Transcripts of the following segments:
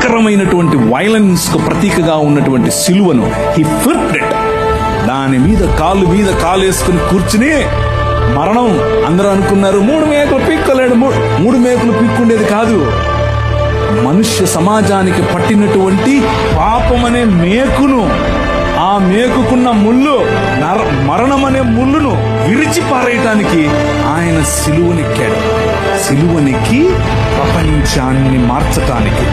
భయంకరమైనటువంటి వైలెన్స్ కు ప్రతీకగా ఉన్నటువంటి సిలువను హి ఫ్లిప్డ్ ఇట్. దాని మీద కాలు వేసుకుని కూర్చుని మరణం. అందరూ అనుకున్నారు 3 మేకులు పీక్కోలేడు. 3 మేకులు పీక్కుండేది కాదు, మనుష్య సమాజానికి పట్టినటువంటి పాపమనే మేకును, ఆ మేకుకున్న ముళ్ళు, మరణమనే ముళ్ళును విరిచి పారేయటానికి ఆయన సిలువనెక్కాడు. సిలువనెక్కి ప్రపంచాన్ని మార్చటానికి,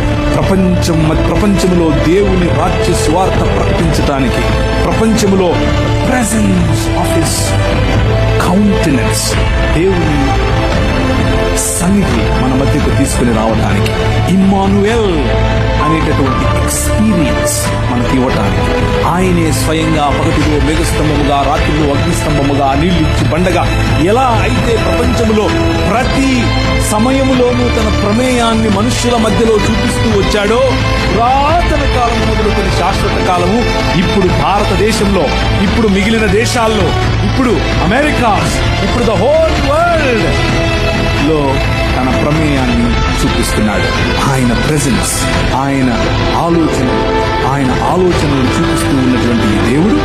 ప్రపంచంలో దేవుని రాజ్య సువార్త ప్రకటించటానికి, ప్రపంచంలో ప్రెసెన్స్ ఆఫ్ హిస్ కౌంటెనెన్స్, దేవుని సన్నిధి మన మధ్యకు తీసుకుని రావటానికి, ఇమ్మానుయేల్ అనేటటువంటి ఎక్స్పీరియన్స్ మనకి ఇవ్వటానికి, ఆయనే స్వయంగా పగటిలో మేఘస్తంభముగా, రాత్రిలో అగ్నిస్తంభముగా, నీళ్ళిచ్చి బండగా, ఎలా అయితే ప్రపంచంలో ప్రతి సమయములోనూ తన ప్రమేయాన్ని మనుష్యుల మధ్యలో చూపిస్తూ వచ్చాడో, పురాతన కాలం మొదలుకొని శాశ్వత కాలము, ఇప్పుడు భారతదేశంలో, ఇప్పుడు మిగిలిన దేశాల్లో, ఇప్పుడు అమెరికా, ఇప్పుడు ద హోల్ వరల్డ్ లో తన ప్రమేయాన్ని చూపిస్తున్నాడు. ఆయన ప్రెజెన్స్, ఆయన ఆలోచనలు చూపిస్తూ ఉన్నటువంటి ఈ దేవుడు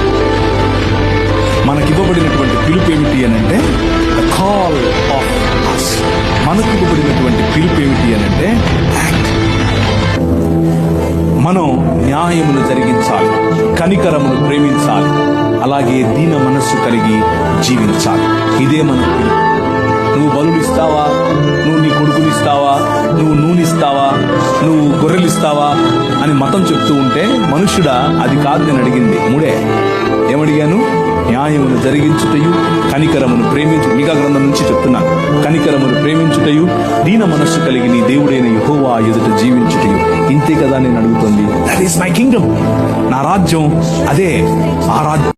మనకివ్వబడినటువంటి పిలుపు ఏమిటి అనంటే ద కాల్ ఆఫ్ us. మనకు ఇవ్వబడినటువంటి పిలుపు ఏమిటి అనంటే యాక్ట్. మనం న్యాయమును జరిగించాలి, కనికరమును ప్రేమించాలి, అలాగే దీన మనస్సు కలిగి జీవించాలి. ఇదే మన పిలుపు. నువ్వు బలులు ఇస్తావా, నువ్వు నీ కొడుకుని ఇస్తావా, నువ్వు నూనె ఇస్తావా, నువ్వు గొర్రెలు ఇస్తావా అని మతం చెప్తూ ఉంటే, మనుష్యుడా అది కాదు నేను అడిగింది. 3 ఏమడిగాను? న్యాయమును జరిగించుటయు, కనికరమును ప్రేమించు. మీకా గ్రంథం నుంచి చెప్తున్నాను. కనికరమును ప్రేమించుటయు, దీన మనస్సు కలిగి నీ దేవుడైన యెహోవా ఎదుట జీవించుటయు. ఇంతే కదా నేను అడుగుతుంది. That is my Kingdom. నా రాజ్యం అదే. ఆ రాజ్యం